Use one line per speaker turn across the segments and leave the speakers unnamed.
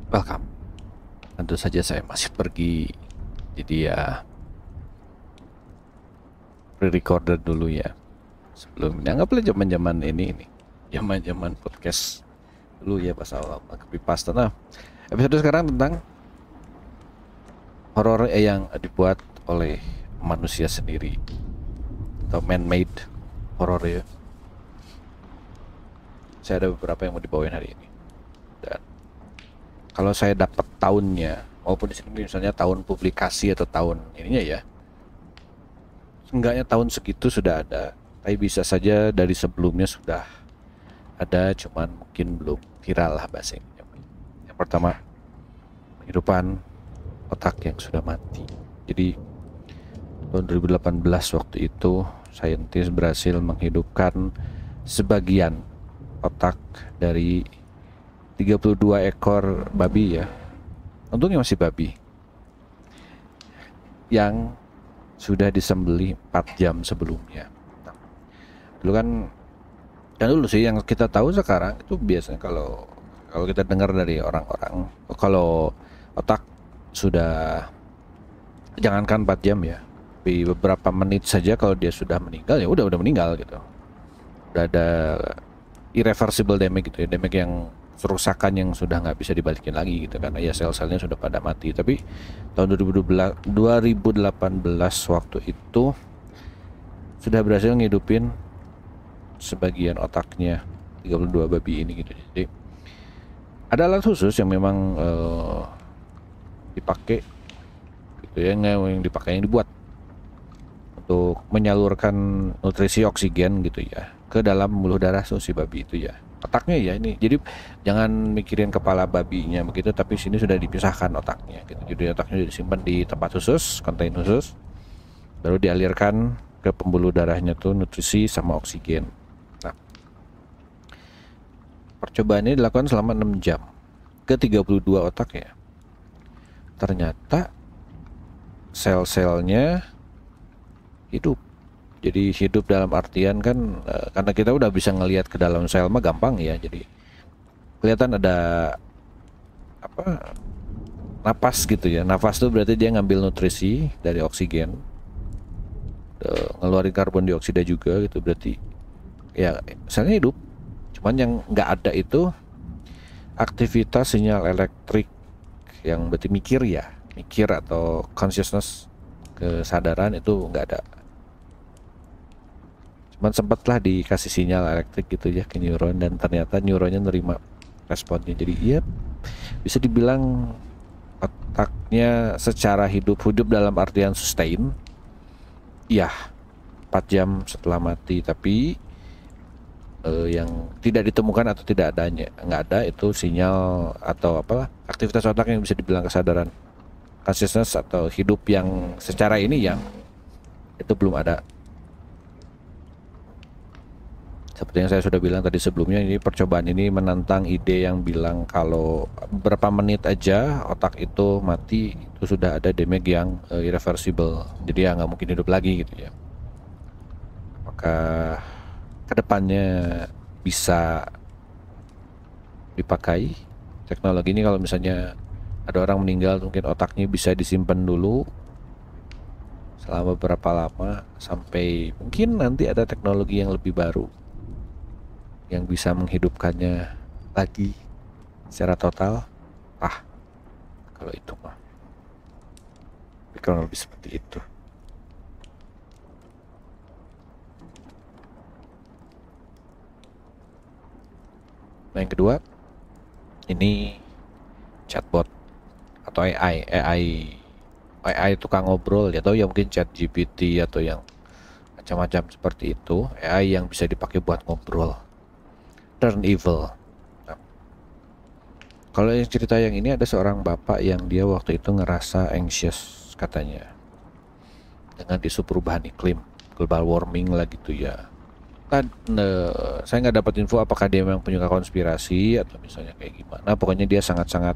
Welcome. Tentu saja saya masih pergi, jadi ya pre-recorder dulu ya. Sebelum anggaplah zaman-zaman ini, zaman-zaman podcast dulu ya pas awal-awal creepypasta. Nah, episode sekarang tentang horor yang dibuat oleh manusia sendiri atau man-made horror ya. Saya ada beberapa yang mau dibawain hari ini. Dan kalau saya dapat tahunnya, maupun di sini misalnya tahun publikasi atau tahun ininya ya, enggaknya tahun segitu sudah ada, tapi bisa saja dari sebelumnya sudah ada, cuman mungkin belum viral lah bahasa ini. Yang pertama, kehidupan otak yang sudah mati. Jadi tahun 2018 waktu itu saintis berhasil menghidupkan sebagian otak dari 32 ekor babi ya. Untungnya masih babi yang sudah disembelih 4 jam sebelumnya. Nah, dulu kan dulu sih yang kita tahu sekarang itu biasanya kalau kalau kita dengar dari orang-orang, kalau otak sudah, jangankan 4 jam ya, di beberapa menit saja kalau dia sudah meninggal ya udah meninggal gitu. Udah ada irreversible damage gitu ya, damage yang kerusakan yang sudah nggak bisa dibalikin lagi gitu, karena ya sel-selnya sudah pada mati. Tapi tahun 2018 waktu itu sudah berhasil ngidupin sebagian otaknya 32 babi ini gitu. Jadi ada alat khusus yang memang dipakai gitu ya, yang dipakai, yang dibuat untuk menyalurkan nutrisi oksigen gitu ya ke dalam pembuluh darah si babi itu ya. Otaknya ya ini. Jadi jangan mikirin kepala babinya begitu, tapi sini sudah dipisahkan otaknya gitu. Jadi otaknya disimpan di tempat khusus, kontainer khusus, baru dialirkan ke pembuluh darahnya tuh nutrisi sama oksigen. Nah, percobaan ini dilakukan selama 6 jam ke 32 otak ya. Ternyata sel-selnya hidup. Jadi hidup dalam artian kan karena kita udah bisa ngelihat ke dalam sel mah gampang ya. Jadi kelihatan ada apa, napas gitu ya. Napas tuh berarti dia ngambil nutrisi dari oksigen, ngeluarin karbon dioksida juga gitu, berarti ya selnya hidup. Cuman yang nggak ada itu aktivitas sinyal elektrik yang berarti mikir ya, mikir atau consciousness, kesadaran itu nggak ada. Cuman sempatlah dikasih sinyal elektrik gitu ya ke neuron, dan ternyata neuronnya nerima responnya. Jadi iya bisa dibilang otaknya secara hidup dalam artian sustain ya 4 jam setelah mati. Tapi yang tidak ditemukan atau tidak adanya, nggak ada itu sinyal atau apalah aktivitas otak yang bisa dibilang kesadaran, consciousness atau hidup yang secara ini yang itu belum ada. Seperti yang saya sudah bilang tadi sebelumnya, ini percobaan ini menantang ide yang bilang kalau berapa menit aja otak itu mati itu sudah ada damage yang irreversible, jadi ya nggak mungkin hidup lagi gitu ya. Apakah kedepannya bisa dipakai teknologi ini? Kalau misalnya ada orang meninggal, mungkin otaknya bisa disimpan dulu selama berapa lama sampai mungkin nanti ada teknologi yang lebih baru yang bisa menghidupkannya lagi secara total. Kalau itu mah kurang lebih seperti itu. Nah, yang kedua ini chatbot atau AI tukang ngobrol ya, atau ya mungkin chat GPT atau yang macam-macam seperti itu. AI yang bisa dipakai buat ngobrol, turn evil. Nah, kalau yang cerita yang ini ada seorang bapak yang dia waktu itu ngerasa anxious katanya dengan isu perubahan iklim, global warming lah gitu ya. Kan saya nggak dapat info apakah dia memang penyuka konspirasi atau misalnya kayak gimana. Pokoknya dia sangat-sangat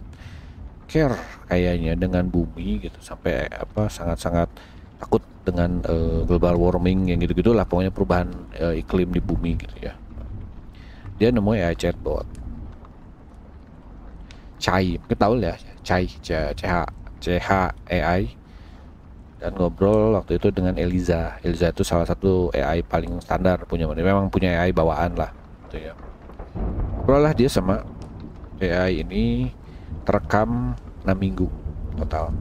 care kayaknya dengan bumi gitu, sampai apa sangat-sangat takut dengan global warming yang gitu-gitulah, pokoknya perubahan iklim di bumi gitu ya. Dia nemu AI chatbot. Chai, mungkin tahu ya, Chai, CH AI, dan ngobrol waktu itu dengan Eliza. Eliza itu salah satu AI paling standar punya, memang punya AI bawaan lah, gitu ya. Ngobrol lah dia sama AI ini, terekam 6 minggu total.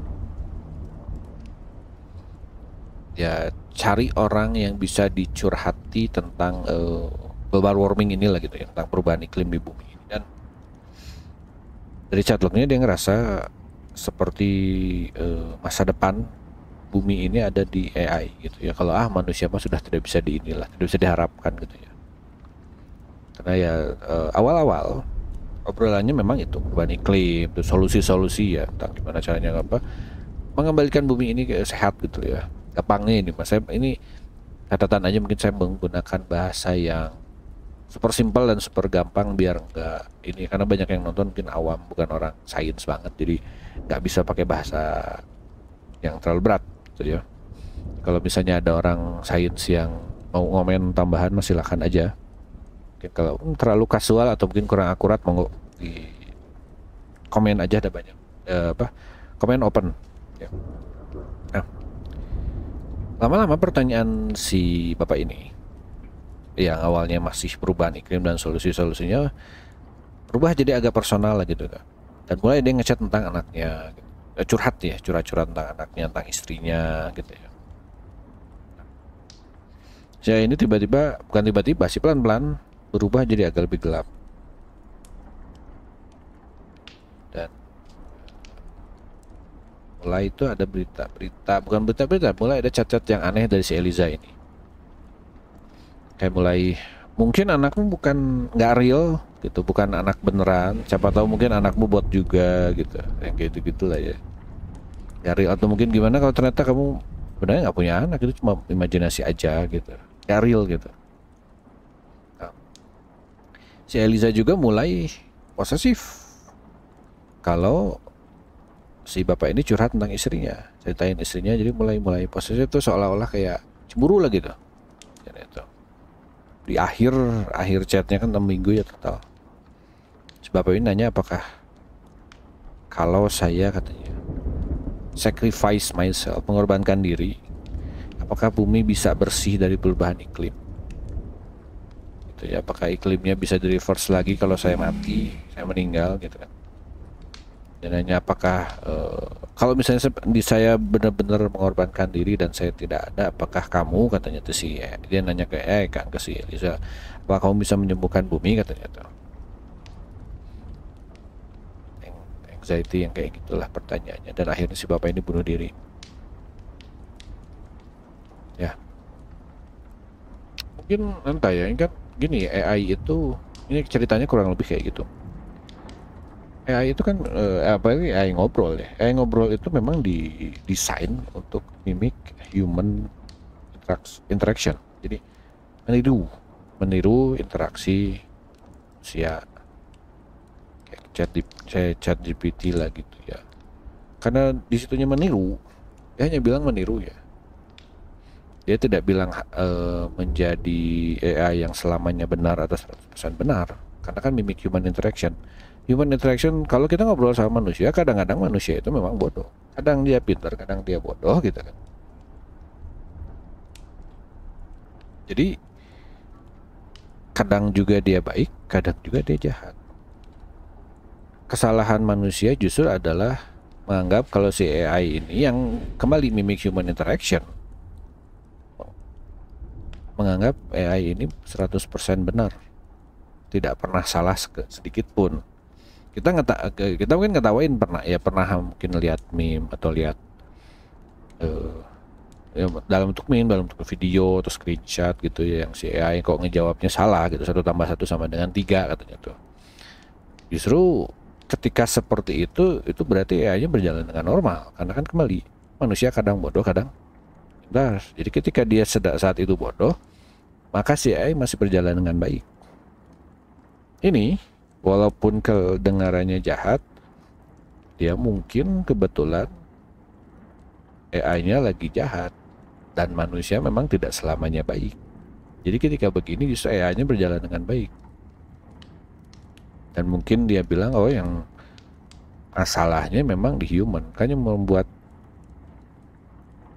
Ya cari orang yang bisa dicurhati tentang global warming inilah gitu ya, tentang perubahan iklim di bumi ini. Dan dari chatlocknya dia ngerasa seperti masa depan bumi ini ada di AI gitu ya. Kalau manusia mah sudah tidak bisa tidak bisa diharapkan gitu ya. Karena ya awal-awal obrolannya memang itu perubahan iklim, itu solusi-solusi ya tentang gimana caranya mengembalikan bumi ini sehat gitu ya. Gampangnya ini mas, saya ini catatan aja, mungkin saya menggunakan bahasa yang super simpel dan super gampang biar enggak ini, karena banyak yang nonton mungkin awam, bukan orang sains banget, jadi nggak bisa pakai bahasa yang terlalu berat gitu ya. Kalau misalnya ada orang sains yang mau ngomen tambahan, silahkan aja. Mungkin kalau terlalu kasual atau mungkin kurang akurat, monggo di komen aja, ada banyak komen open ya. Nah, lama-lama pertanyaan si bapak ini yang awalnya masih perubahan iklim dan solusi-solusinya berubah jadi agak personal lah gitu kan. Dan mulai dia ngechat tentang anaknya gitu. Curhat tentang anaknya, tentang istrinya gitu ya. Saya ini tiba-tiba, bukan tiba-tiba sih, pelan-pelan berubah jadi agak lebih gelap. Dan mulai itu ada bukan berita-berita, mulai ada chat-chat yang aneh dari si Eliza ini. Kayak mulai, mungkin anakmu bukan nggak real gitu, bukan anak beneran, siapa tahu mungkin anakmu bot juga gitu, yang kayak gitu lah ya, nggak real. Atau mungkin gimana kalau ternyata kamu sebenarnya nggak punya anak, itu cuma imajinasi aja gitu, nggak real gitu. Nah, si Eliza juga mulai posesif kalau si bapak ini curhat tentang istrinya, ceritain istrinya, jadi mulai posesif tuh, seolah-olah kayak cemburu lah gitu. Dan itu di akhir chatnya kan 6 minggu ya total. Si bapak ini nanya, apakah kalau saya, katanya, sacrifice myself, mengorbankan diri, apakah bumi bisa bersih dari perubahan iklim gitu ya, apakah iklimnya bisa di reverse lagi kalau saya mati, saya meninggal gitu kan. Dan nanya apakah kalau misalnya saya benar-benar mengorbankan diri dan saya tidak ada, apakah kamu, katanya tuh si, dia nanya ke si Eliza, apakah kamu bisa menyembuhkan bumi, katanya tuh. Anxiety yang kayak gitulah pertanyaannya. Dan akhirnya si bapak ini bunuh diri ya. Mungkin entah ya, ini kan gini, AI itu, ini ceritanya kurang lebih kayak gitu. AI itu kan apa ini, AI ngobrol ya. AI ngobrol itu memang didesain untuk mimik human interaction. Jadi meniru interaksi manusia, kayak chat GPT lah gitu ya. Karena disitunya meniru, dia hanya bilang meniru ya. Dia tidak bilang menjadi AI yang selamanya benar atau 100% benar. Karena kan mimik human interaction. Human interaction, kalau kita ngobrol sama manusia, kadang-kadang manusia itu memang bodoh. Kadang dia pintar, kadang dia bodoh gitu kan. Jadi kadang juga dia baik, kadang juga dia jahat. Kesalahan manusia justru adalah menganggap kalau si AI ini yang kembali mimik human interaction, menganggap AI ini 100% benar, tidak pernah salah sedikit pun. Kita mungkin ngetawain, pernah mungkin lihat meme atau lihat ya, dalam bentuk meme, dalam bentuk video atau screenshot gitu ya, yang si AI kok ngejawabnya salah gitu, 1+1 sama dengan 3 katanya tuh. Justru ketika seperti itu berarti AI-nya berjalan dengan normal, karena kan kembali manusia kadang bodoh, kadang pintar. Jadi ketika dia saat itu bodoh, maka si AI masih berjalan dengan baik. Ini walaupun kedengarannya jahat, dia mungkin kebetulan AI-nya lagi jahat dan manusia memang tidak selamanya baik. Jadi ketika begini justru AI-nya berjalan dengan baik. Dan mungkin dia bilang, oh yang Masalahnya memang di human, kan yang membuat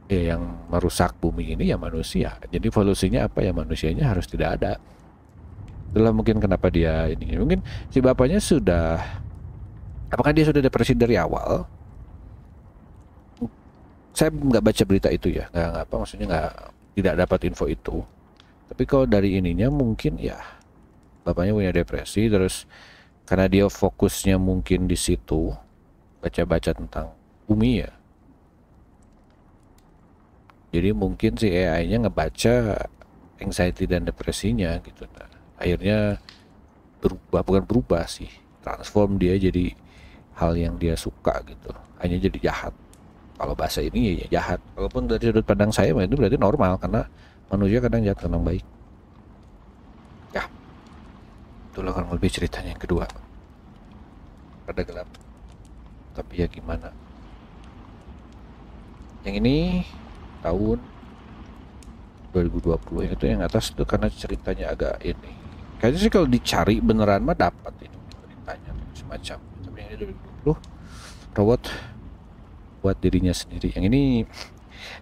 yang merusak bumi ini ya manusia. Jadi solusinya apa ya, manusianya harus tidak ada. Itulah mungkin kenapa dia ini. Mungkin si bapaknya sudah, apakah dia sudah depresi dari awal? Saya nggak baca berita itu ya, nggak apa, maksudnya nggak, tidak dapat info itu. Tapi kalau dari ininya mungkin ya bapaknya punya depresi, terus karena dia fokusnya mungkin di situ, baca-baca tentang bumi ya. Jadi mungkin si AI-nya ngebaca anxiety dan depresinya gitu. Nah, akhirnya berubah, bukan berubah sih, transform dia jadi hal yang dia suka gitu. Hanya jadi jahat. Kalau bahasa ini ya jahat. Walaupun dari sudut pandang saya itu berarti normal, karena manusia kadang jahat kadang baik. Ya, itulah kurang lebih ceritanya yang kedua. Rada gelap. Tapi ya gimana. Yang ini tahun 2020, yang itu yang atas itu karena ceritanya agak ini. Kayaknya sih kalau dicari beneran mah dapat ini ceritanya semacam. Tapi yang ini 2020 robot buat dirinya sendiri. Yang ini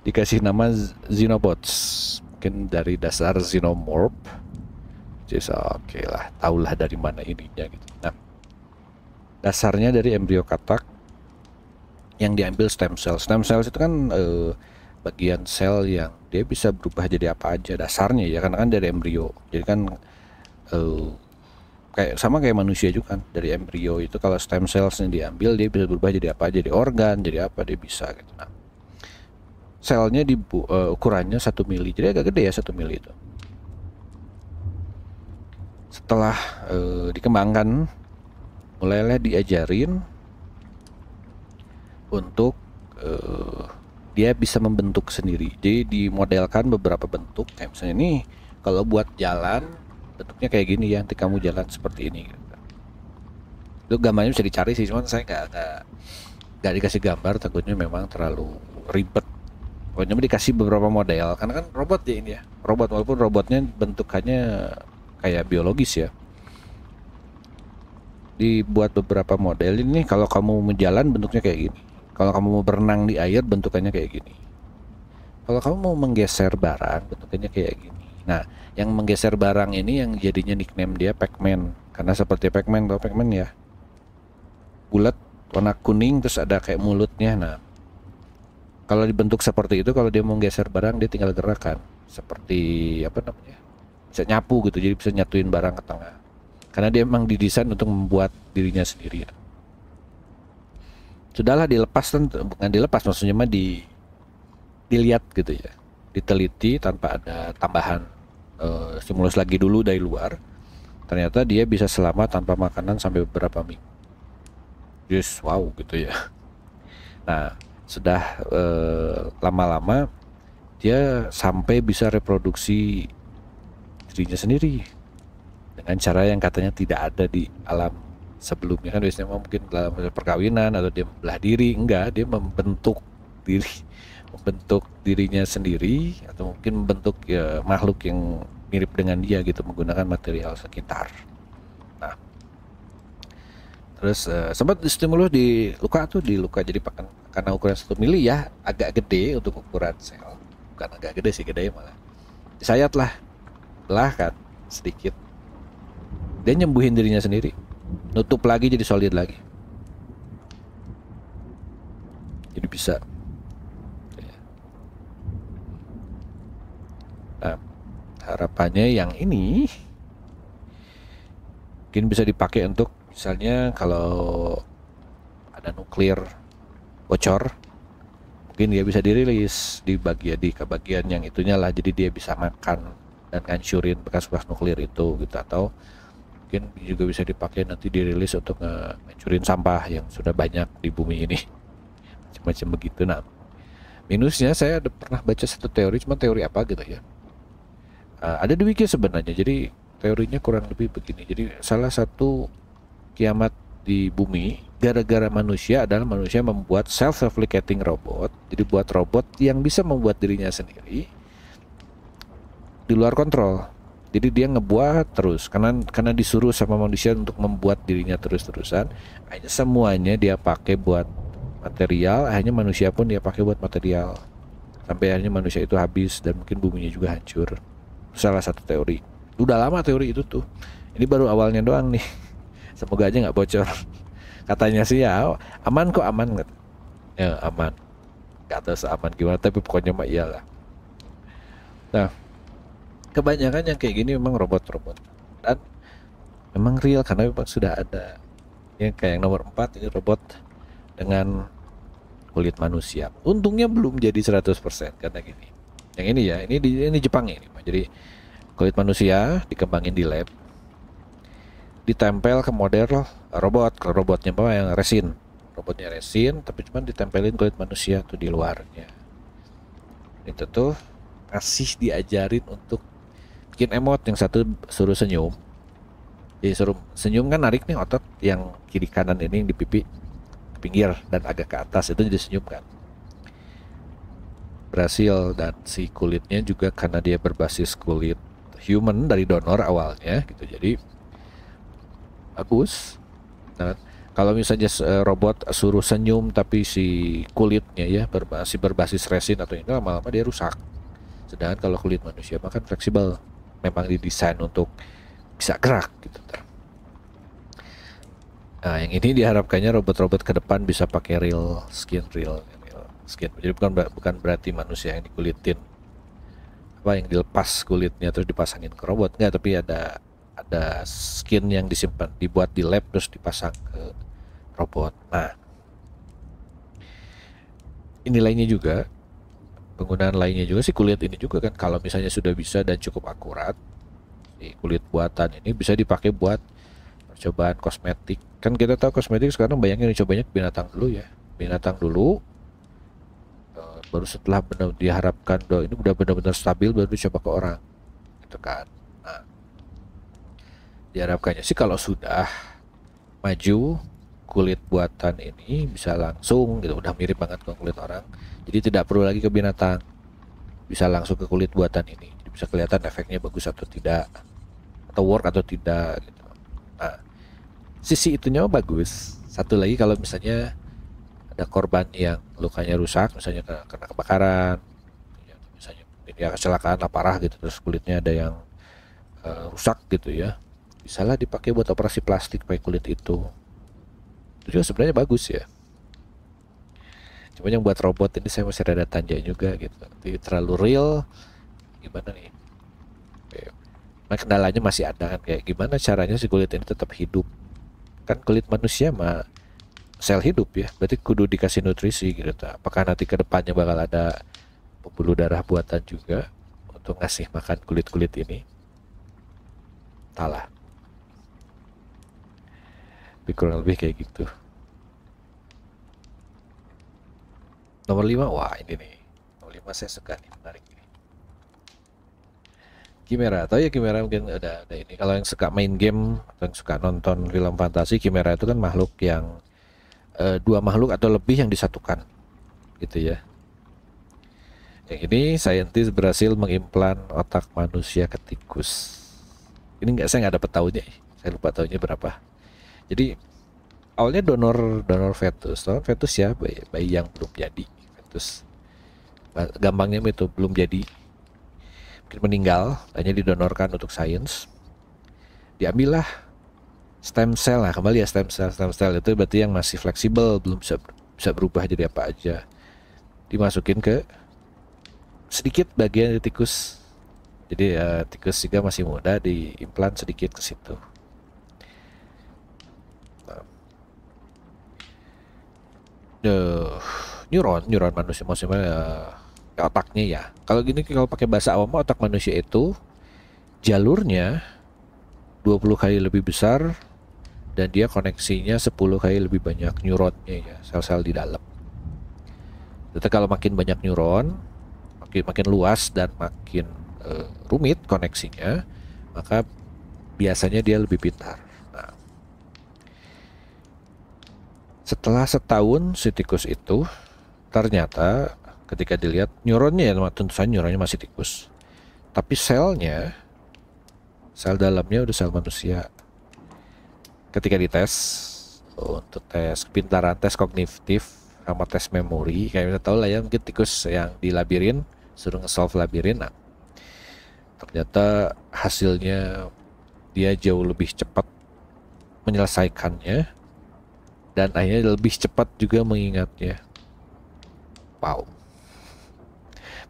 dikasih nama Xenobots, mungkin dari dasar Xenomorph. Jadi oke lah, tahulah dari mana ininya gitu. Nah, dasarnya dari embrio katak yang diambil stem cell. Stem cells itu kan bagian sel yang dia bisa berubah jadi apa aja dasarnya ya, karena kan dari embrio. Jadi kan kayak sama kayak manusia juga kan, dari embrio itu kalau stem cellsnya diambil dia bisa berubah jadi apa, jadi organ, jadi apa, dia bisa gitu. Nah, selnya di ukurannya 1 mili, jadi agak gede ya 1 mili itu. Setelah dikembangkan, mulailah diajarin untuk dia bisa membentuk sendiri. Jadi dimodelkan beberapa bentuk, kayak misalnya nih kalau buat jalan bentuknya kayak gini ya, nanti kamu jalan seperti ini gitu. Itu gambarnya bisa dicari sih, cuman saya nggak dikasih gambar, takutnya memang terlalu ribet. Pokoknya dikasih beberapa model, karena kan robot ya ini ya, robot, walaupun robotnya bentukannya kayak biologis ya. Dibuat beberapa model ini, kalau kamu mau jalan bentuknya kayak gini, kalau kamu mau berenang di air bentukannya kayak gini, kalau kamu mau menggeser barang bentukannya kayak gini. Nah, yang menggeser barang ini yang jadinya nickname dia Pac-Man, karena seperti Pac-Man, tau Pac-Man ya, bulat warna kuning terus ada kayak mulutnya. Nah, kalau dibentuk seperti itu, kalau dia mau geser barang dia tinggal gerakan seperti apa namanya, bisa nyapu gitu, jadi bisa nyatuin barang ke tengah, karena dia memang didesain untuk membuat dirinya sendiri ya. Sudahlah dilepas, bukan dilepas maksudnya mah dilihat gitu ya, diteliti tanpa ada tambahan stimulus lagi dulu dari luar. Ternyata dia bisa selamat tanpa makanan sampai beberapa minggu. Yes, wow gitu ya. Nah, sudah lama-lama dia sampai bisa reproduksi dirinya sendiri dengan cara yang katanya tidak ada di alam sebelumnya. Kan biasanya mungkin dalam perkawinan atau dia membelah diri, enggak, dia membentuk dirinya sendiri, atau mungkin membentuk ya, makhluk yang mirip dengan dia gitu, menggunakan material sekitar. Nah, terus sempat stimulus di luka jadi karena ukuran 1 mili ya, agak gede untuk ukuran sel, bukan agak gede sih, gede malah. Disayat lah, belah kan sedikit, dia nyembuhin dirinya sendiri, nutup lagi jadi solid lagi, jadi bisa. Nah, harapannya yang ini mungkin bisa dipakai untuk misalnya kalau ada nuklir bocor, mungkin dia bisa dirilis di kebagian yang itunya lah, jadi dia bisa makan dan ngancurin bekas-bekas nuklir itu gitu. Atau mungkin juga bisa dipakai nanti dirilis untuk ngancurin sampah yang sudah banyak di bumi ini, macam-macam begitu. Nah, minusnya saya ada pernah baca satu teori, cuma teori apa gitu ya, ada di wiki sebenarnya. Jadi teorinya kurang lebih begini. Jadi salah satu kiamat di bumi gara-gara manusia adalah manusia membuat self-replicating robot. Jadi buat robot yang bisa membuat dirinya sendiri di luar kontrol. Jadi dia ngebuat terus karena disuruh sama manusia untuk membuat dirinya terus-terusan. Akhirnya semuanya dia pakai buat material, akhirnya manusia pun dia pakai buat material. Sampai akhirnya manusia itu habis dan mungkin buminya juga hancur. Salah satu teori. Udah lama teori itu tuh. Ini baru awalnya doang nih. Semoga aja nggak bocor. Katanya sih ya aman kok, aman. Ya aman. Gak tahu seaman gimana tapi pokoknya mah iyalah. Nah, kebanyakan yang kayak gini memang robot-robot dan memang real karena memang sudah ada. Yang kayak yang nomor 4 ini robot dengan kulit manusia. Untungnya belum jadi 100% karena gini. Yang ini ya, ini Jepang ini. Jadi kulit manusia dikembangin di lab, ditempel ke model robot. Kalau robotnya apa yang resin. Robotnya resin tapi cuma ditempelin kulit manusia tuh di luarnya. Itu tuh masih diajarin untuk bikin emot. Yang satu suruh senyum. Jadi suruh senyum kan narik nih otot yang kiri kanan ini di pipi ke pinggir dan agak ke atas, itu jadi senyum kan. Berhasil, dan si kulitnya juga karena dia berbasis kulit human dari donor awalnya gitu, jadi bagus. Nah, kalau misalnya robot suruh senyum tapi si kulitnya ya masih berbasis resin atau ini, lama-lama dia rusak. Sedangkan kalau kulit manusia mah kan fleksibel, memang didesain untuk bisa gerak gitu. Nah, yang ini diharapkannya robot-robot ke depan bisa pakai real skin. Jadi bukan berarti manusia yang dikulitin, apa yang dilepas kulitnya terus dipasangin ke robot, enggak, tapi ada skin yang disimpan, dibuat di lab terus dipasang ke robot. Nah, ini lainnya juga, penggunaan lainnya juga si kulit ini juga kan, kalau misalnya sudah bisa dan cukup akurat, si kulit buatan ini bisa dipakai buat percobaan kosmetik. Kan kita tahu kosmetik sekarang bayangin dicobanya binatang dulu ya, binatang dulu, baru setelah benar diharapkan ini udah benar-benar stabil baru dicoba ke orang gitu kan. Nah, diharapkannya sih kalau sudah maju kulit buatan ini bisa langsung gitu, udah mirip banget ke kulit orang, jadi tidak perlu lagi ke binatang, bisa langsung ke kulit buatan ini, jadi bisa kelihatan efeknya bagus atau tidak, atau work atau tidak gitu. Nah, sisi itunya bagus. Satu lagi, kalau misalnya ada korban yang lukanya rusak, misalnya kena kebakaran, misalnya dia kecelakaan lah parah gitu, terus kulitnya ada yang rusak gitu ya, bisalah dipakai buat operasi plastik pakai kulit itu juga sebenarnya bagus ya. Cuma yang buat robot ini saya masih ada tanya juga gitu, jadi terlalu real gimana nih. Nah, kendalanya masih ada kan, kayak gimana caranya si kulit ini tetap hidup. Kan kulit manusia mah sel hidup ya, berarti kudu dikasih nutrisi gitu. Apakah nanti ke depannya bakal ada pembuluh darah buatan juga untuk ngasih makan kulit-kulit ini? Entahlah. Tapi kurang lebih kayak gitu. Nomor 5, wah ini nih. Nomor 5 saya suka nih, menarik nih. Chimera, atau ya Chimera mungkin ada ini. Kalau yang suka main game atau yang suka nonton film fantasi, Chimera itu kan makhluk yang dua makhluk atau lebih yang disatukan gitu ya. Yang ini saintis berhasil mengimplan otak manusia ke tikus. Ini saya nggak dapat tahunnya, saya lupa tahunnya berapa. Jadi awalnya donor fetus ya, bayi yang belum jadi, fetus gampangnya itu belum jadi, mungkin meninggal, hanya didonorkan untuk sains. Diambillah stem cell, nah kembali ya stem cell itu berarti yang masih fleksibel, belum bisa berubah jadi apa aja, dimasukin ke sedikit bagian di tikus. Jadi tikus juga masih muda, diimplan sedikit ke situ. Neuron manusia maksudnya otaknya ya. Kalau gini, kalau pakai bahasa awam, otak manusia itu jalurnya 20 kali lebih besar dan dia koneksinya 10 kali lebih banyak neuronnya ya, sel-sel di dalam. Jadi kalau makin banyak neuron, makin luas dan makin rumit koneksinya, maka biasanya dia lebih pintar. Nah, setelah setahun si tikus itu ternyata ketika dilihat neuronnya ya, tentu saja neuronnya masih tikus, tapi selnya sel dalamnya udah sel manusia. Ketika dites untuk tes kepintaran, tes kognitif, sama tes memori, kayak kita tahu lah ya, mungkin tikus yang di labirin suruh nge-solve labirin, nah, ternyata hasilnya dia jauh lebih cepat menyelesaikannya dan akhirnya lebih cepat juga mengingatnya. Wow.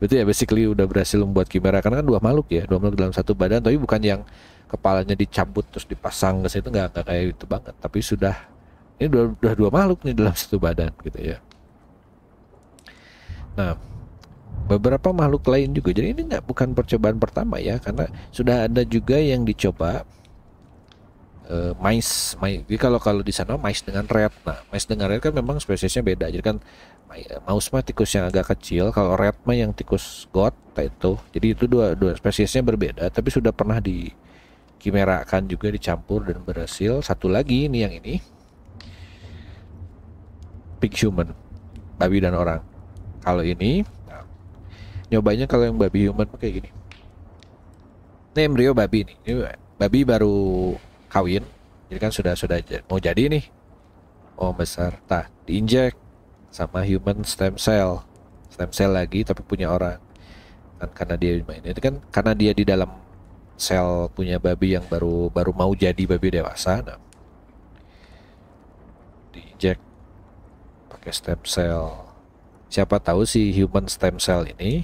Berarti ya basically udah berhasil membuat Chimera, karena kan dua makhluk dalam satu badan, tapi bukan yang kepalanya dicabut terus dipasang ke situ, nggak kayak itu banget, tapi ini udah dua makhluk nih dalam satu badan gitu ya. Nah, beberapa makhluk lain juga, jadi ini bukan percobaan pertama ya, karena sudah ada juga yang dicoba mice. Jadi kalau di sana mice dengan rat. Nah, mice dengan rat kan memang spesiesnya beda. Jadi kan mouse mah tikus yang agak kecil, kalau rat mah yang tikus got itu. Jadi itu dua spesiesnya berbeda, tapi sudah pernah dikimerakan juga, dicampur dan berhasil. Satu lagi ini yang ini pig human, babi dan orang. Kalau ini nah, nyobanya kalau yang babi human kayak gini. Ini embrio babi nih. Ini babi baru kawin, jadi kan sudah mau jadi nih, mau besar, diinjek sama human stem cell lagi, tapi punya orang kan, karena dia main itu kan, karena dia di dalam sel punya babi yang baru mau jadi babi dewasa. Nah, diinjek pakai stem cell. Siapa tahu si human stem cell ini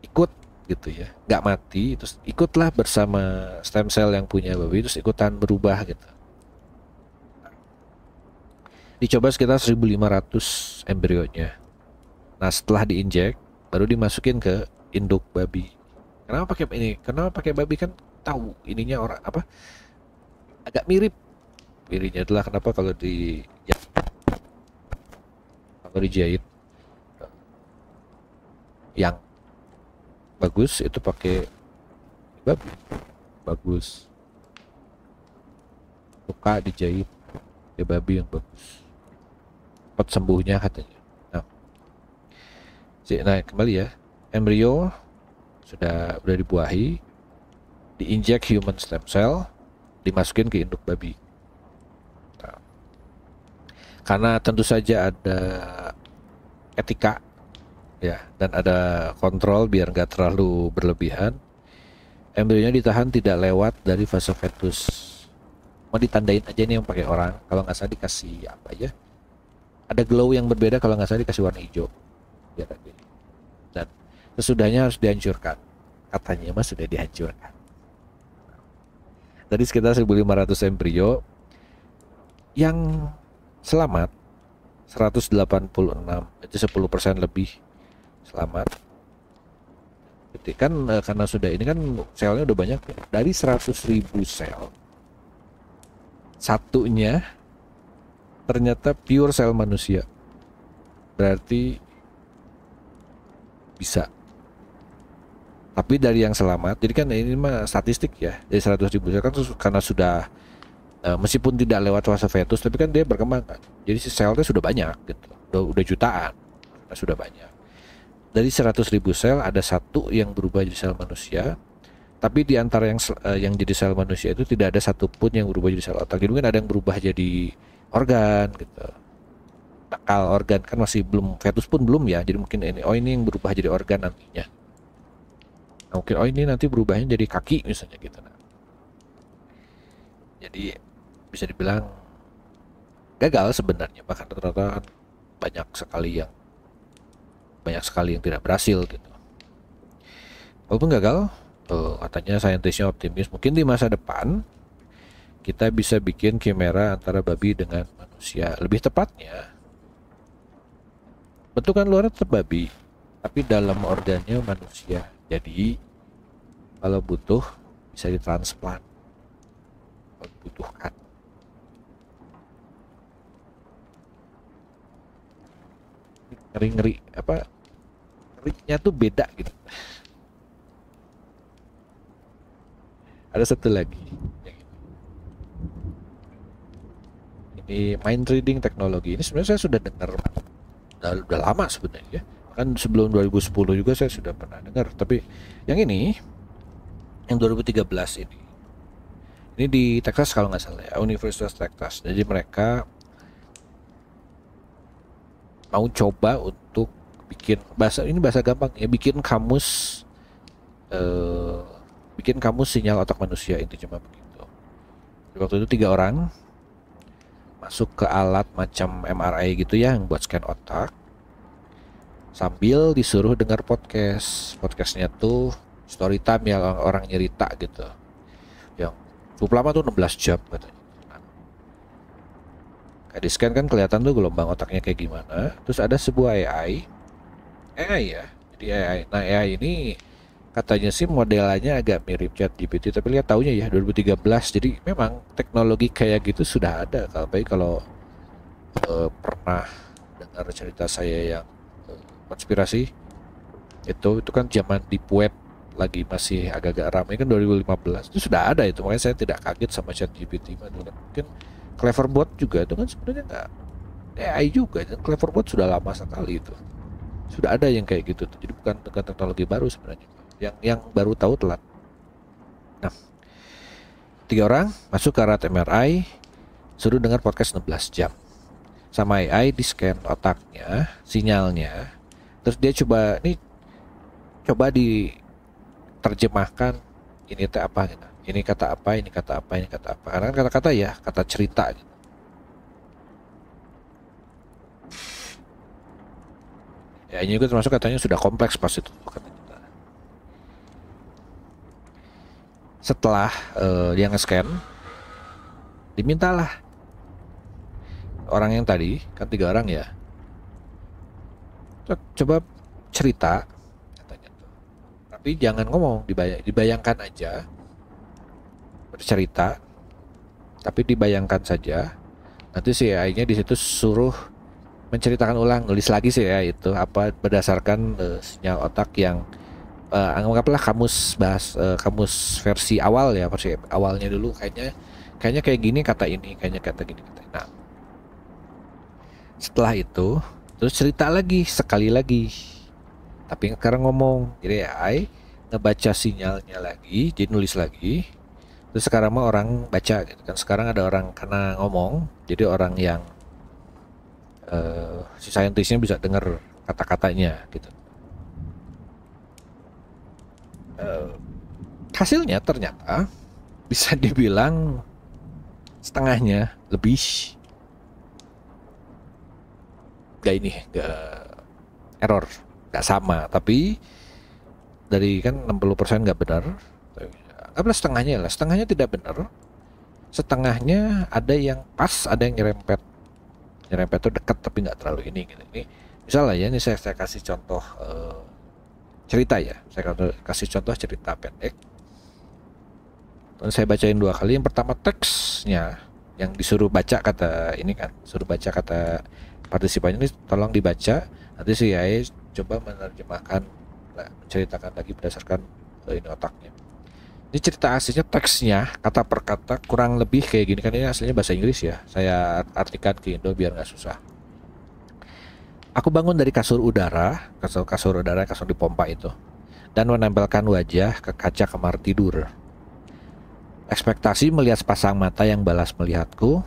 ikut gitu ya, nggak mati, terus ikutlah bersama stem cell yang punya babi, terus ikutan berubah gitu. Dicoba sekitar 1.500 embrionya. Nah, setelah diinjek baru dimasukin ke induk babi. Kenapa pakai ini? Kenapa pakai babi? Kan tahu ininya orang apa? Agak mirip. Irinya adalah kenapa kalau dijahit yang bagus itu pakai babi, bagus. Luka dijahit ya babi yang bagus, cepat sembuhnya katanya. Nah, kembali ya, embrio udah dibuahi, diinjek human stem cell, dimasukin ke induk babi. Nah, karena tentu saja ada etika ya, dan ada kontrol biar nggak terlalu berlebihan, embrionya ditahan tidak lewat dari fase fetus. Mau ditandain aja nih yang pakai orang, kalau nggak salah dikasih apa ya, ada glow yang berbeda, kalau nggak salah dikasih warna hijau biar ada. Dan sesudahnya harus dihancurkan, katanya mas sudah dihancurkan. Dari sekitar 1.500 embrio yang selamat 186, itu 10% lebih selamat. Jadi kan karena sudah ini kan selnya udah banyak ya. Dari 100.000 sel, satunya ternyata pure sel manusia. Berarti bisa. Tapi dari yang selamat, jadi kan ini mah statistik ya, dari 100.000 sel kan karena sudah meskipun tidak lewat fase fetus, tapi kan dia berkembang kan. Jadi si selnya sudah banyak gitu, udah jutaan, sudah banyak. Dari 100.000 sel ada satu yang berubah jadi sel manusia. Tapi di antara yang jadi sel manusia itu tidak ada satupun yang berubah jadi sel otak. Jadi mungkin ada yang berubah jadi organ gitu. Bakal organ kan masih belum, fetus pun belum ya. Jadi mungkin ini yang berubah jadi organ nantinya. Nah, mungkin ini nanti berubahnya jadi kaki misalnya gitu. Nah, jadi bisa dibilang gagal sebenarnya, bahkan ternyata banyak sekali yang tidak berhasil gitu. Walaupun gagal, katanya saintisnya optimis mungkin di masa depan kita bisa bikin Chimera antara babi dengan manusia. Lebih tepatnya bentukan luarnya tetap babi, tapi dalam organnya manusia. Jadi kalau butuh bisa ditransplant kalau dibutuhkan. Ngeri apa, ngerinya tuh beda gitu. Ada satu lagi yang ini mind reading teknologi. Ini sebenarnya saya sudah dengar udah lama sebenarnya, kan sebelum 2010 juga saya sudah pernah dengar. Tapi yang ini yang 2013 ini di Texas kalau nggak salah ya, Universitas Texas. Jadi mereka mau coba untuk bikin bahasa gampang ya, eh, bikin kamus sinyal otak manusia, itu cuma begitu. Di waktu itu 3 orang masuk ke alat macam MRI gitu ya, yang buat scan otak, sambil disuruh dengar podcastnya tuh story time ya, orang nyerita gitu, yang cukup lama tuh 16 jam katanya. Kayak di scan kan kelihatan tuh gelombang otaknya kayak gimana. Terus ada sebuah AI ya, jadi AI. Nah AI ini katanya sih modelannya agak mirip ChatGPT, tapi lihat taunya ya 2013. Jadi memang teknologi kayak gitu sudah ada. Kalau pernah dengar cerita saya yang konspirasi, itu kan zaman Deep Web lagi masih agak-agak ramai kan, 2015 itu sudah ada itu. Makanya saya tidak kaget sama ChatGPT. Mungkin Cleverbot juga itu kan sebenarnya nggak AI juga. Cleverbot sudah lama sekali itu. Sudah ada yang kayak gitu. Jadi bukan teknologi baru sebenarnya. Yang baru tahu telat. Nah, 3 orang masuk ke alat MRI, suruh dengar podcast 16 jam. Sama AI di scan otaknya, sinyalnya. Terus dia coba diterjemahkan, ini teh apa gitu. Ini kata apa, ini kata apa, ini kata apa. Karena kan kata-kata ya, kata cerita gitu. Ya ini juga termasuk katanya sudah kompleks pas itu katanya. Setelah dia nge-scan, dimintalah orang yang tadi, kan 3 orang ya, coba cerita katanya tuh. Tapi jangan ngomong, dibayangkan aja, bercerita, tapi dibayangkan saja. Nanti si AI-nya di situ suruh menceritakan ulang, nulis lagi sih ya itu apa, berdasarkan sinyal otak yang anggaplah kamus versi awal ya, versi awalnya dulu, kayaknya kayak gini kata ini, kayaknya kata gini kata ini. Nah, setelah itu terus cerita lagi sekali lagi, tapi sekarang ngomong. Jadi AI ngebaca sinyalnya lagi, jadi nulis lagi. Terus sekarang mah orang baca gitu kan. Sekarang ada orang karena ngomong, jadi orang yang si saintisnya bisa dengar kata-katanya gitu. Hasilnya ternyata bisa dibilang setengahnya lebih gak error, gak sama, tapi dari kan 60% gak benar. Anggaplah setengahnya lah, setengahnya tidak benar, setengahnya ada yang pas, ada yang nyerempet tuh dekat tapi nggak terlalu ini gitu. Ini misalnya ya, ini saya kasih contoh cerita ya, saya kasih contoh cerita pendek. Dan saya bacain 2 kali. Yang pertama teksnya yang disuruh baca kata ini kan, suruh baca kata partisipannya ini, tolong dibaca. Nanti si AI coba menerjemahkan, menceritakan lagi berdasarkan ini otaknya. Ini cerita aslinya, teksnya kata per kata kurang lebih kayak gini kan, ini aslinya bahasa Inggris ya, saya artikan ke Indo biar nggak susah. Aku bangun dari kasur udara di pompa itu, dan menempelkan wajah ke kaca kamar tidur. Ekspektasi melihat sepasang mata yang balas melihatku,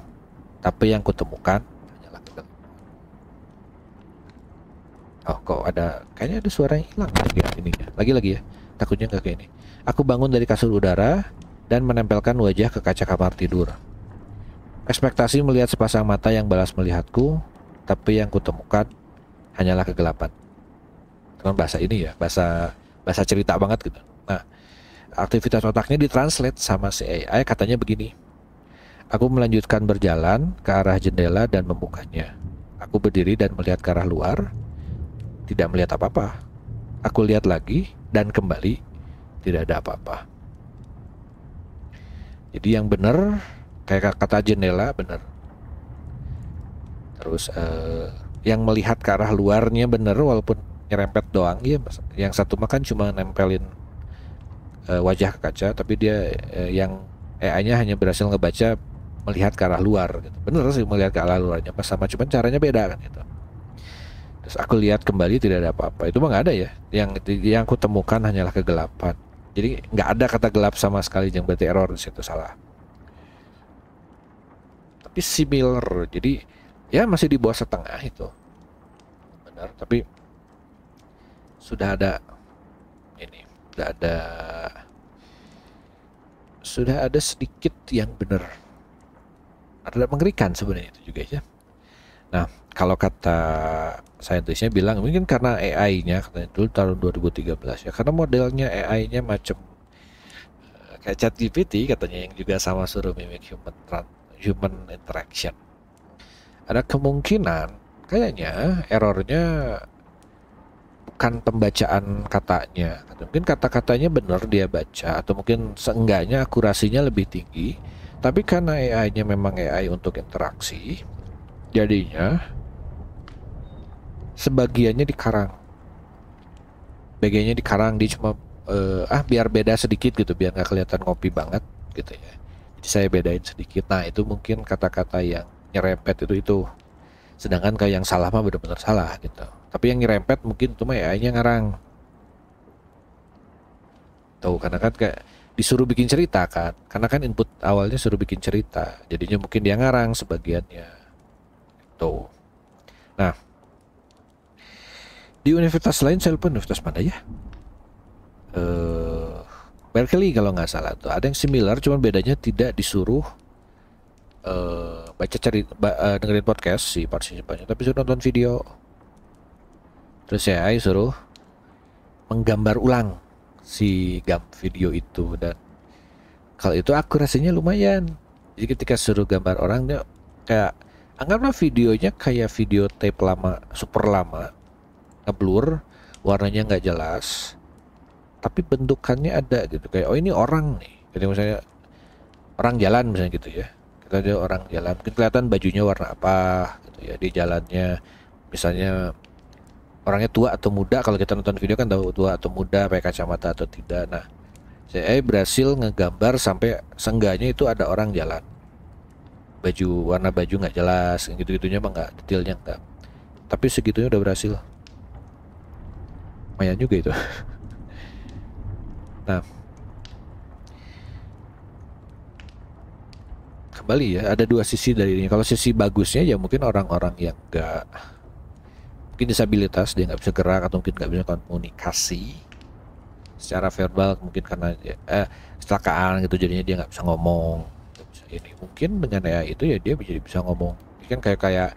tapi yang kutemukan hanyalah kegelapan. Oh, kok ada, kayaknya ada suara yang hilang dari ininya. Lagi ya, takutnya nggak kayak ini. Aku bangun dari kasur udara dan menempelkan wajah ke kaca kamar tidur. Ekspektasi melihat sepasang mata yang balas melihatku, tapi yang kutemukan hanyalah kegelapan. Dengan bahasa ini ya, bahasa cerita banget gitu. Nah, aktivitas otaknya ditranslate sama si AI, katanya begini. Aku melanjutkan berjalan ke arah jendela dan membukanya. Aku berdiri dan melihat ke arah luar, tidak melihat apa-apa. Aku lihat lagi dan kembali, tidak ada apa-apa. Jadi yang benar, kayak kata jendela benar. Terus yang melihat ke arah luarnya benar, walaupun nyerempet doang ya. Yang satu makan cuma nempelin wajah ke kaca, tapi dia yang AI-nya hanya berhasil ngebaca melihat ke arah luar gitu. Bener sih melihat ke arah luarnya pas sama, cuman caranya beda kan gitu. Terus aku lihat kembali, tidak ada apa-apa. Itu mah nggak ada ya. Yang aku temukan hanyalah kegelapan. Jadi nggak ada kata gelap sama sekali, yang berarti error di situ salah. Tapi similar, jadi ya masih di bawah setengah itu. Benar, tapi sudah ada ini, sudah ada sedikit yang benar. Ada mengerikan sebenarnya itu juga ya. Nah, kalau kata saintisnya bilang mungkin karena AI-nya katanya dulu tahun 2013 ya, karena modelnya AI-nya macam kayak ChatGPT katanya, yang juga sama suruh mimik human interaction. Ada kemungkinan kayaknya errornya bukan pembacaan katanya. Mungkin kata-katanya benar dia baca, atau mungkin seenggaknya akurasinya lebih tinggi. Tapi karena AI-nya memang AI untuk interaksi, jadinya sebagiannya dikarang. Bagiannya dikarang, dia cuma biar beda sedikit gitu, biar nggak kelihatan ngopi banget gitu ya. Jadi saya bedain sedikit. Nah, itu mungkin kata-kata yang nyerempet itu. Sedangkan kayak yang salah mah benar-benar salah gitu. Tapi yang nyerempet mungkin cuma AI-nya ngarang. Tuh, karena kan kayak disuruh bikin cerita kan. Karena kan input awalnya suruh bikin cerita. Jadinya mungkin dia ngarang sebagiannya. Tuh. Nah, di universitas lain, saya lupa universitas mana ya? Berkeley kalau nggak salah tuh. Ada yang similar, cuman bedanya tidak disuruh baca cerita, dengerin podcast si partisipannya, tapi suruh nonton video. Terus AI suruh menggambar ulang si video itu, dan kalau itu akurasinya lumayan. Jadi ketika suruh gambar orang, dia kayak anggaplah videonya kayak video tape lama, super lama, ngeblur, warnanya nggak jelas, tapi bentukannya ada gitu, kayak oh ini orang nih. Jadi misalnya orang jalan misalnya gitu ya, kita ada orang jalan, mungkin kelihatan bajunya warna apa gitu ya di jalannya. Misalnya orangnya tua atau muda, kalau kita nonton video kan tahu tua atau muda, pakai kacamata atau tidak. Nah, saya berhasil ngegambar sampai seenggaknya itu ada orang jalan, warna baju nggak jelas, gitu-gitunya mah nggak, detailnya nggak, tapi segitunya udah berhasil. Lumayan juga itu. Nah, kembali ya, ada dua sisi dari ini. Kalau sisi bagusnya ya mungkin orang-orang yang nggak, mungkin disabilitas, dia nggak bisa gerak atau mungkin nggak bisa komunikasi secara verbal, mungkin karena kecelakaan gitu, jadinya dia nggak bisa ngomong, nggak bisa ini. Mungkin dengan AI itu ya dia bisa ngomong. Kan kayak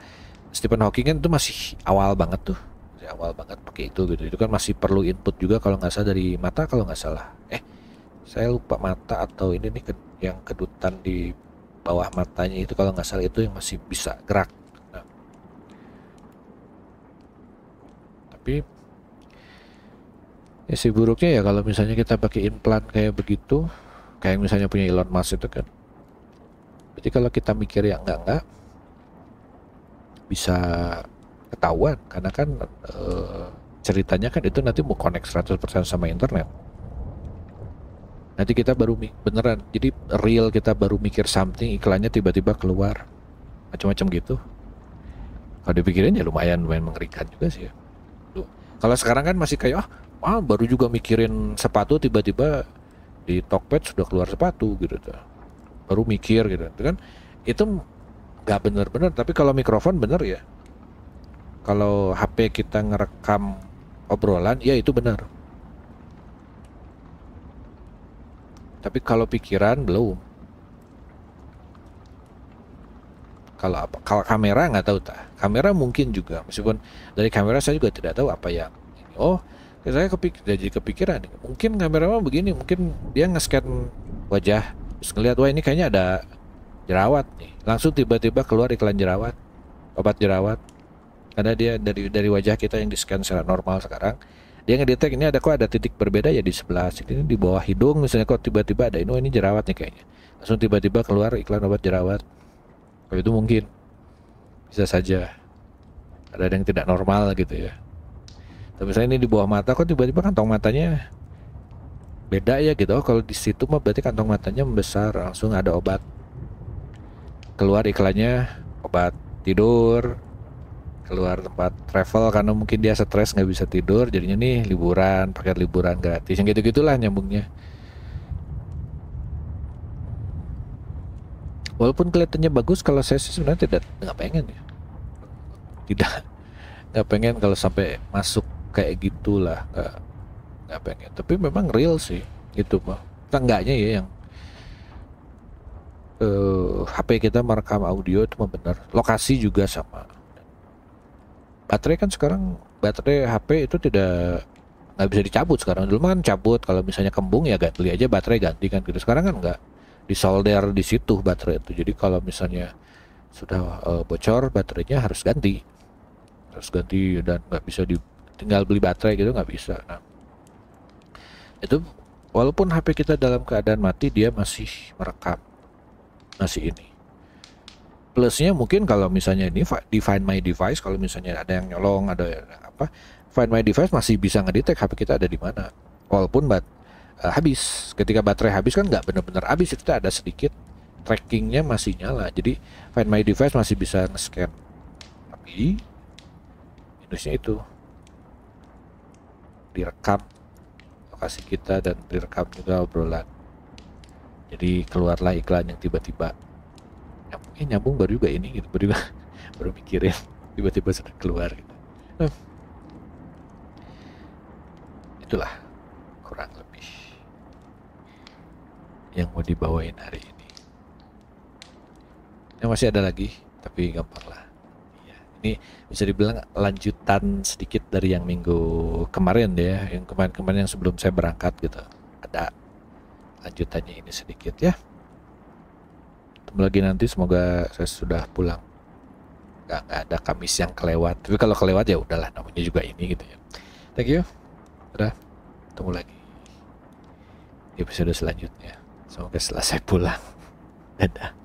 Stephen Hawking kan itu masih awal banget tuh, masih awal banget pakai itu gitu. Itu kan masih perlu input juga kalau nggak salah dari mata, kalau nggak salah. Saya lupa mata atau ini nih yang kedutan di bawah matanya itu, kalau nggak salah itu yang masih bisa gerak. Nah, tapi ya si buruknya ya kalau misalnya kita pakai implan kayak begitu, kayak misalnya punya Elon Musk itu kan. Jadi kalau kita mikir yang enggak bisa ketahuan, karena kan ceritanya kan itu nanti mau connect 100% sama internet. Nanti kita baru beneran, jadi real kita baru mikir something, iklannya tiba-tiba keluar. Macam-macam gitu. Kalau dipikirin ya lumayan mengerikan juga sih ya. Kalau sekarang kan masih kayak baru juga mikirin sepatu, tiba-tiba di Tokped sudah keluar sepatu gitu tuh. Baru mikir gitu. Itu kan itu nggak bener-bener, tapi kalau mikrofon bener ya. Kalau HP kita ngerekam obrolan, ya itu benar. Tapi kalau pikiran belum. Kalau apa? Kalau kamera nggak tahu tak. Kamera mungkin juga, meskipun dari kamera saya juga tidak tahu apa yang ini. Saya jadi kepikiran. Mungkin kamera mah begini, mungkin dia nge-scan wajah, terus ngeliat wah ini kayaknya ada jerawat nih. Langsung tiba-tiba keluar iklan jerawat, obat jerawat. Karena dia dari wajah kita yang di-scan secara normal sekarang, dia ngedetek ini ada titik berbeda ya di sebelah sini, di bawah hidung misalnya, kok tiba-tiba ada ini jerawat nih kayaknya. Langsung tiba-tiba keluar iklan obat jerawat. Kalau itu mungkin bisa saja ada yang tidak normal gitu ya. Tapi misalnya ini di bawah mata, kok tiba-tiba kantong matanya beda ya gitu. Kalau di situ mah berarti kantong matanya membesar, langsung ada obat keluar iklannya, obat tidur, keluar tempat travel karena mungkin dia stres nggak bisa tidur, jadinya nih liburan, paket liburan gratis, yang gitu-gitulah nyambungnya. Walaupun kelihatannya bagus, kalau saya sih sebenarnya tidak nggak pengen ya, tidak nggak pengen kalau sampai masuk kayak gitulah, nggak pengen. Tapi memang real sih gitu mah, enggaknya ya yang HP kita merekam audio itu mah benar, lokasi juga sama. Baterai kan sekarang, baterai HP itu nggak bisa dicabut sekarang. Dulu mah kan cabut, kalau misalnya kembung ya beli aja baterai ganti kan gitu. Sekarang kan nggak, disolder di situ baterai itu. Jadi kalau misalnya sudah bocor baterainya harus ganti, dan nggak bisa tinggal beli baterai gitu, nggak bisa. Nah itu walaupun HP kita dalam keadaan mati, dia masih merekam, masih ini. Plusnya mungkin kalau misalnya ini di Find My Device, kalau misalnya ada yang nyolong, ada apa, Find My Device masih bisa ngedetect HP kita ada di mana. Walaupun habis, ketika baterai habis kan nggak benar-benar habis, itu ada sedikit trackingnya masih nyala. Jadi Find My Device masih bisa nge-scan. Tapi minusnya itu direkam lokasi kita dan direkam juga obrolan. Jadi keluarlah iklan yang tiba-tiba nyambung baru juga ini gitu, baru mikirin tiba-tiba sudah keluar gitu. Nah, itulah kurang lebih yang mau dibawain hari ini. Masih ada lagi tapi gampang lah ya, ini bisa dibilang lanjutan sedikit dari yang minggu kemarin ya, yang kemarin yang sebelum saya berangkat gitu, ada lanjutannya ini sedikit ya. Ketemu lagi nanti, semoga saya sudah pulang, nggak ada Kamis yang kelewat. Tapi kalau kelewat ya udahlah, namanya juga ini gitu ya. Thank you, udah ketemu lagi di episode selanjutnya. Semoga setelah saya pulang. Dadah.